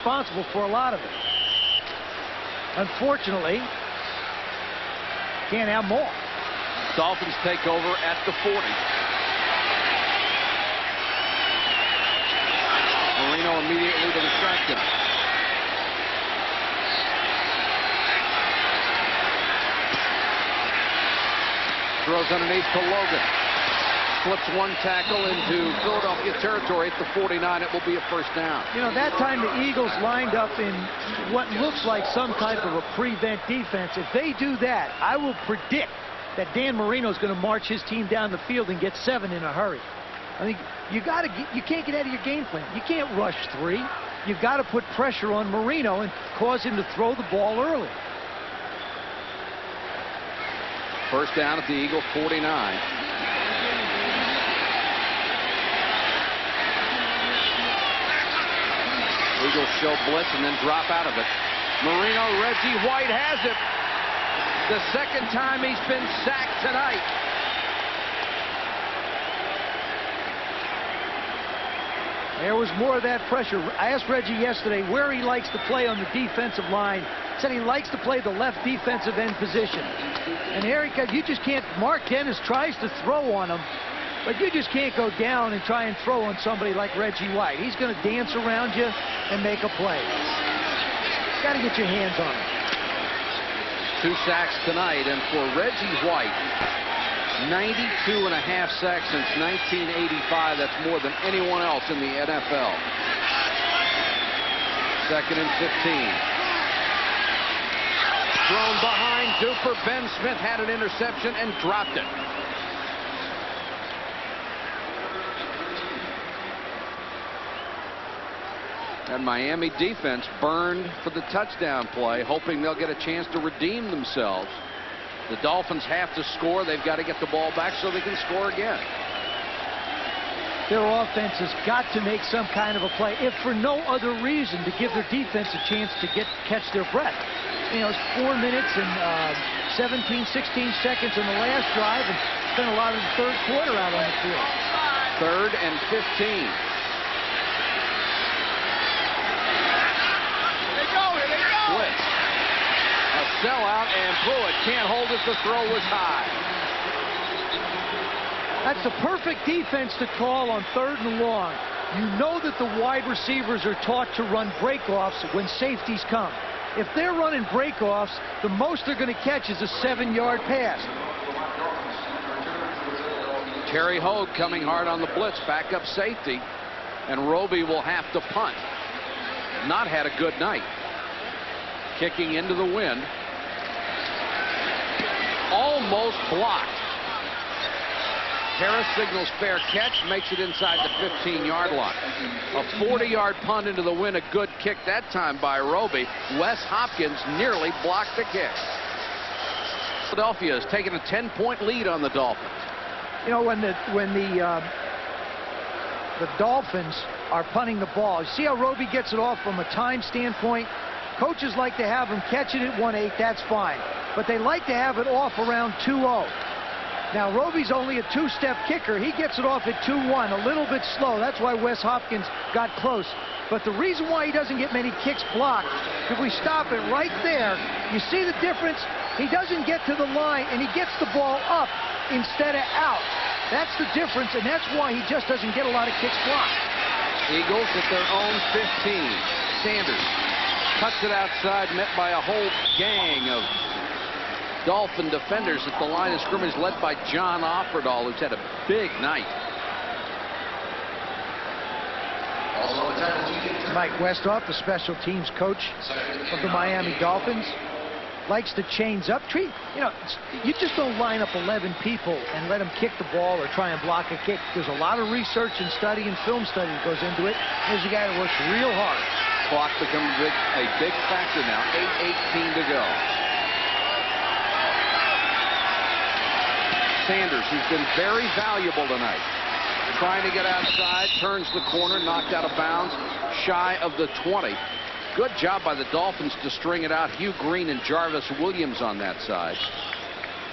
responsible for a lot of it. Unfortunately, can't have more. Dolphins take over at the 40. Marino immediately to the shotgun. Throws underneath to Logan. Flips one tackle into Philadelphia territory at the 49. It will be a first down. You know, that time the Eagles lined up in what looks like some type of a prevent defense. If they do that, I will predict that Dan Marino is going to march his team down the field and get 7 in a hurry. I think you can't get out of your game plan. You can't rush 3. You've got to put pressure on Marino and cause him to throw the ball early. First down at the Eagle 49. Eagles show blitz and then drop out of it. Marino, Reggie White has it. The second time he's been sacked tonight. There was more of that pressure. I asked Reggie yesterday where he likes to play on the defensive line. He said he likes to play the left defensive end position. And here he comes. You just can't. Mark Dennis tries to throw on him, but you just can't go down and try and throw on somebody like Reggie White. He's going to dance around you and make a play. Got to get your hands on him. 2 sacks tonight, and for Reggie White, 92.5 sacks since 1985. That's more than anyone else in the NFL. Second and 15. Thrown behind Duper. Ben Smith had an interception and dropped it. And Miami defense burned for the touchdown play, hoping they'll get a chance to redeem themselves. The Dolphins have to score. They've got to get the ball back so they can score again. Their offense has got to make some kind of a play, if for no other reason, to give their defense a chance to catch their breath. You know, it's 4 minutes and 17, 16 seconds in the last drive, and spent a lot of the third quarter out on the field. 3rd and 15. Blitz. A sellout, and Pruitt can't hold it. The throw was high. That's the perfect defense to call on 3rd and long. You know that the wide receivers are taught to run breakoffs when safeties come. If they're running breakoffs, the most they're going to catch is a 7-yard pass. Terry Hogue coming hard on the blitz, backup safety, and Roby will have to punt. Not had a good night. Kicking into the wind. Almost blocked. Harris signals fair catch, makes it inside the 15-yard line. A 40-yard punt into the wind, a good kick that time by Roby. Wes Hopkins nearly blocked the kick. Philadelphia has taken a 10-point lead on the Dolphins. You know, when the Dolphins are punting the ball, you see how Roby gets it off from a time standpoint? Coaches like to have him catch it at 1-8, that's fine. But they like to have it off around 2-0. Now, Roby's only a 2-step kicker. He gets it off at 2-1, a little bit slow. That's why Wes Hopkins got close. But the reason why he doesn't get many kicks blocked, if we stop it right there, you see the difference? He doesn't get to the line, and he gets the ball up instead of out. That's the difference, and that's why he just doesn't get a lot of kicks blocked. Eagles at their own 15. Sanders cuts it outside, met by a whole gang of Dolphin defenders at the line of scrimmage, led by John Offerdahl, who's had a big night. Mike Westhoff, the special teams coach of the Miami Dolphins, likes to chains up. You know, you just don't line up 11 people and let them kick the ball or try and block a kick. There's a lot of research and study and film study that goes into it. There's a guy that works real hard. Clock becomes a big factor now. 8:18 to go. Sanders, who's been very valuable tonight, trying to get outside, turns the corner, knocked out of bounds, shy of the 20. Good job by the Dolphins to string it out. Hugh Green and Jarvis Williams on that side.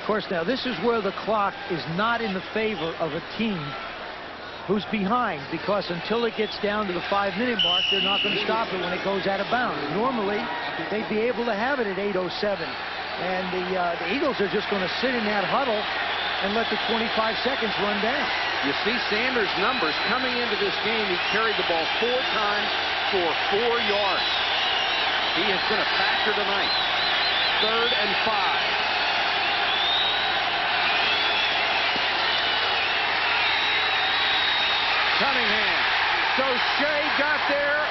Of course, now this is where the clock is not in the favor of a team who's behind, because until it gets down to the 5-minute mark, they're not going to stop it when it goes out of bounds. Normally, they'd be able to have it at 8:07. And the Eagles are just going to sit in that huddle and let the 25 seconds run down. You see Sanders' numbers coming into this game. He carried the ball 4 times for 4 yards. He has been a factor tonight. 3rd and 5. Cunningham. So Shea got there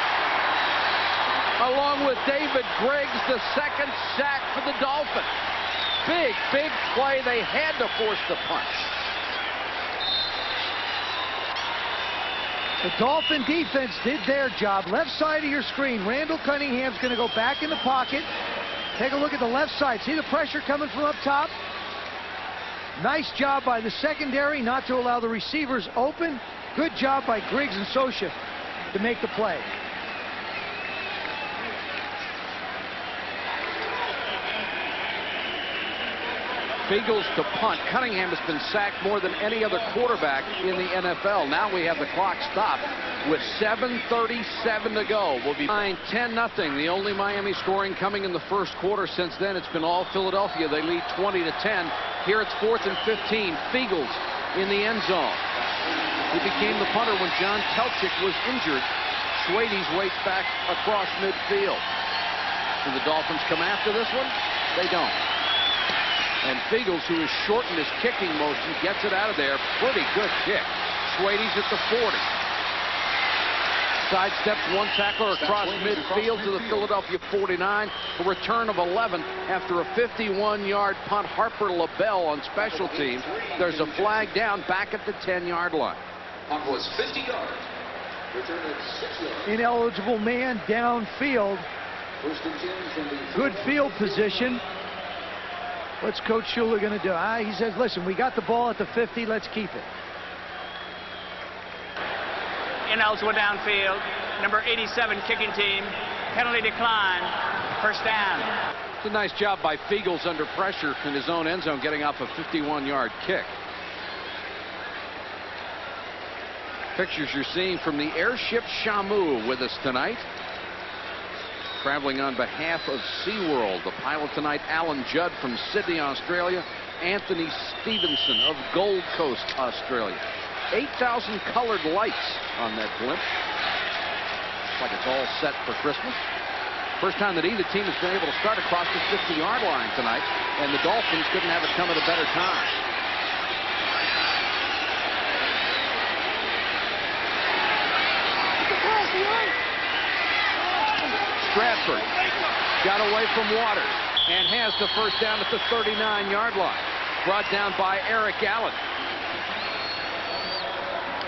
along with David Griggs, the 2nd sack for the Dolphins. Big play. They had to force the punch. The Dolphin defense did their job. Left side of your screen. Randall Cunningham's going to go back in the pocket. Take a look at the left side. See the pressure coming from up top? Nice job by the secondary not to allow the receivers open. Good job by Griggs and Sosha to make the play. Beagles to punt. Cunningham has been sacked more than any other quarterback in the NFL. Now we have the clock stopped with 7:37 to go. We'll be 9-10-0. The only Miami scoring coming in the first quarter. Since then, it's been all Philadelphia. They lead 20-10. Here it's 4th and 15. Beagles in the end zone. He became the punter when John Telchik was injured. Schwade's waits back across midfield. Do the Dolphins come after this one? They don't. And Beagles, who has shortened his kicking motion, gets it out of there. Pretty good kick. Schwade's at the 40. Sidesteps one tackler across midfield to the Philadelphia 49. A return of 11 after a 51-yard punt. Harper LaBelle on special teams. There's a flag down back at the 10-yard line. Punt was 50 yards. Return at 6 yards. Ineligible man downfield. First and 10 from the Good field position. What's Coach Schuler going to do? He says, listen, we got the ball at the 50. Let's keep it. Ineligible downfield. Number 87 kicking team. Penalty decline. First down. It's a nice job by Beagles under pressure in his own end zone, getting off a 51-yard kick. Pictures you're seeing from the airship Shamu with us tonight. Traveling on behalf of SeaWorld. The pilot tonight, Alan Judd from Sydney, Australia. Anthony Stevenson of Gold Coast, Australia. 8,000 colored lights on that blimp. Looks like it's all set for Christmas. First time that either team has been able to start across the 50-yard line tonight, and the Dolphins couldn't have it come at a better time. Stratford got away from Waters and has the first down at the 39-yard line. Brought down by Eric Allen.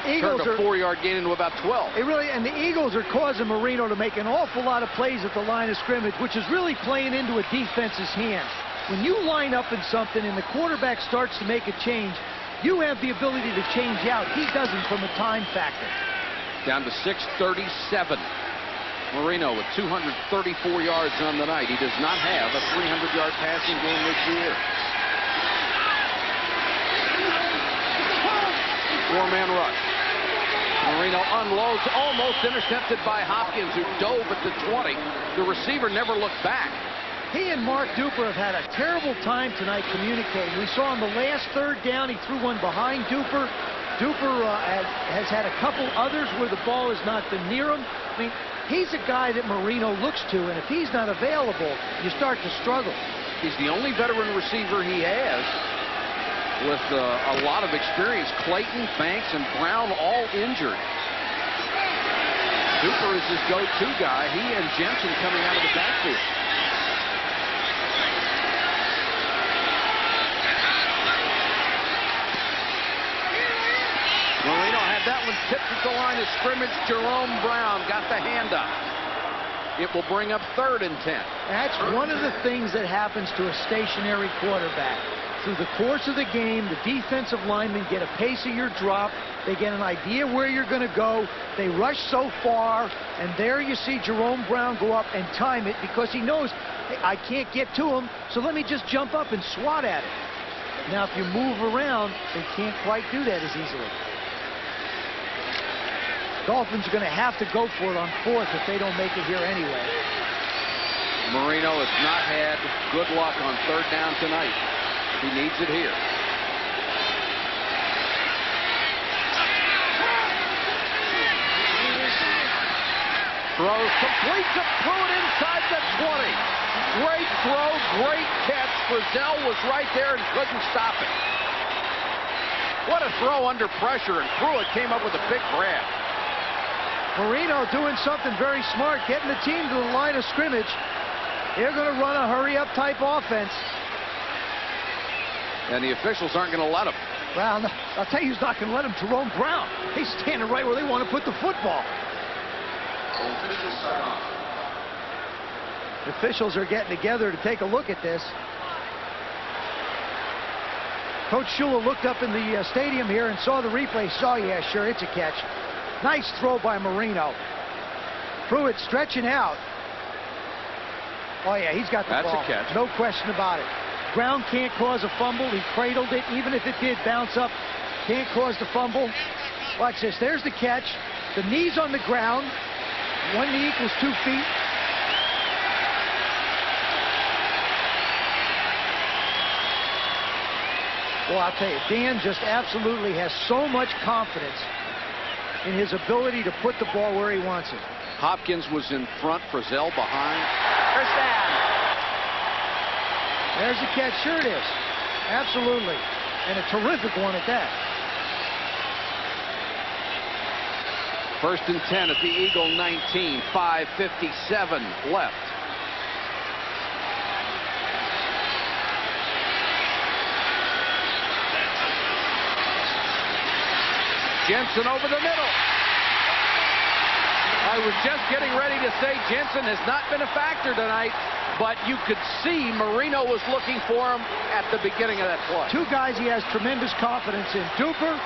Eagles turned a 4-yard gain into about 12. And the Eagles are causing Marino to make an awful lot of plays at the line of scrimmage, which is really playing into a defense's hands. When you line up in something and the quarterback starts to make a change, you have the ability to change out. He doesn't from a time factor. Down to 6:37. Marino with 234 yards on the night. He does not have a 300-yard passing game this year. 4-man rush. Marino unloads, almost intercepted by Hopkins, who dove at the 20. The receiver never looked back. He and Mark Duper have had a terrible time tonight communicating. We saw on the last 3rd down, he threw one behind Duper. Duper has had a couple others where the ball has not been near him. I mean, he's a guy that Marino looks to, and if he's not available, you start to struggle. He's the only veteran receiver he has with a lot of experience. Clayton, Banks, and Brown all injured. Duper is his go-to guy. He and Jensen coming out of the backfield. Marino had that one tipped at the line of scrimmage. Jerome Brown got the hand up. It will bring up 3rd and 10. That's one of the things that happens to a stationary quarterback. Through the course of the game, the defensive linemen get a pace of your drop. They get an idea where you're going to go. They rush so far, and there you see Jerome Brown go up and time it because he knows, hey, I can't get to him, so let me just jump up and swat at it. Now, if you move around, they can't quite do that as easily. Dolphins are going to have to go for it on 4th if they don't make it here anyway. Marino has not had good luck on 3rd down tonight. He needs it here. Throws complete to Pruitt inside the 20. Great throw, great catch. Frizzell was right there and couldn't stop it. What a throw under pressure, and Pruitt came up with a big grab. Marino doing something very smart, getting the team to the line of scrimmage. They're going to run a hurry-up type offense. And the officials aren't going to let him. Brown, I'll tell you who's not going to let him, Jerome Brown. He's standing right where they want to put the football. The officials are getting together to take a look at this. Coach Shula looked up in the stadium here and saw the replay. Saw, yeah, sure, it's a catch. Nice throw by Marino. Pruitt stretching out. Oh, yeah, he's got the ball. That's a catch. No question about it. Ground can't cause a fumble. He cradled it. Even if it did bounce up, can't cause the fumble. Watch this. There's the catch. The knee's on the ground. One knee equals 2 feet. Well, I'll tell you, Dan just absolutely has so much confidence in his ability to put the ball where he wants it. Hopkins was in front, Frizzell behind. First down. There's the catch. Sure it is. Absolutely. And a terrific one at that. 1st and 10 at the Eagle 19. 5:57 left. Jensen over the middle. I was just getting ready to say Jensen has not been a factor tonight, but you could see Marino was looking for him at the beginning of that play. 2 guys he has tremendous confidence in, Duper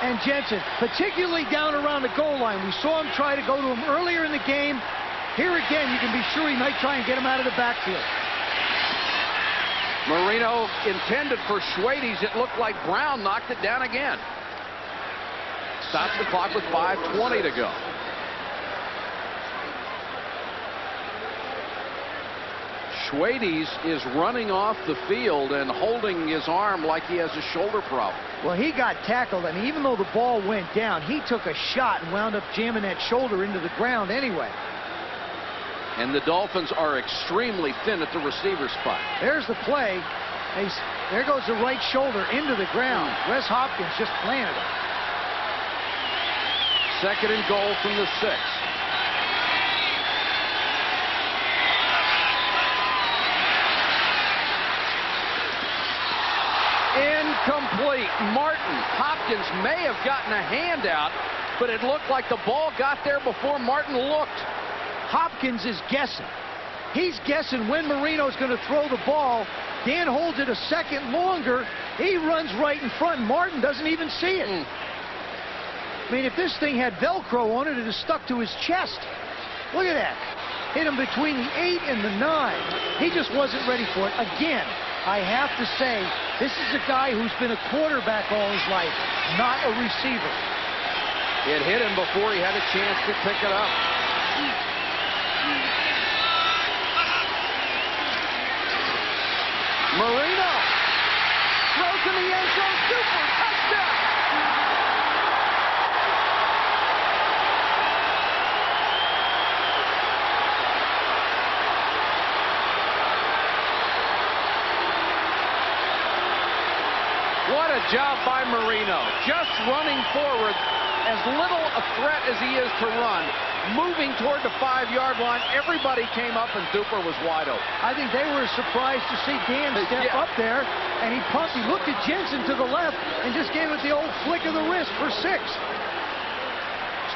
and Jensen, particularly down around the goal line. We saw him try to go to him earlier in the game. Here again, you can be sure he might try and get him out of the backfield. Marino intended for Schwades. It looked like Brown knocked it down again. Stops the clock with 5:20 to go. Schwades is running off the field and holding his arm like he has a shoulder problem. Well, he got tackled, and even though the ball went down, he took a shot and wound up jamming that shoulder into the ground anyway. And the Dolphins are extremely thin at the receiver spot. There's the play. There goes the right shoulder into the ground. Wes Hopkins just planted it. 2nd and goal from the 6. Incomplete. Martin. Hopkins may have gotten a handout, but it looked like the ball got there before Martin looked. Hopkins is guessing. He's guessing when Marino's going to throw the ball. Dan holds it a second longer. He runs right in front. Martin doesn't even see it. I mean, if this thing had Velcro on it, it is stuck to his chest. Look at that. Hit him between the 8 and the 9. He just wasn't ready for it. Again, I have to say, this is a guy who's been a quarterback all his life, not a receiver. It hit him before he had a chance to pick it up. Marino throws in the end zone. Super touchdown. What a job by Marino. Just running forward, as little a threat as he is to run. Moving toward the 5-yard line, everybody came up and Duper was wide open. I think they were surprised to see Dan step up there, and he pumped. He looked at Jensen to the left and just gave it the old flick of the wrist for 6.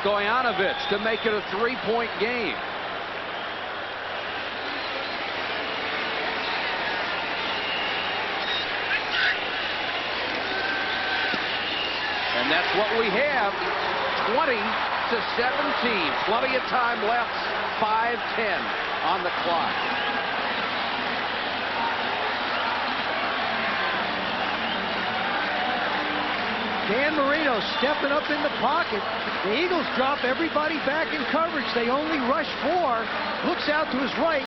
Stoyanovich to make it a 3-point game. And that's what we have. 20-17. Plenty of time left. 5:10 on the clock. Dan Marino stepping up in the pocket. The Eagles drop everybody back in coverage. They only rush 4. Looks out to his right.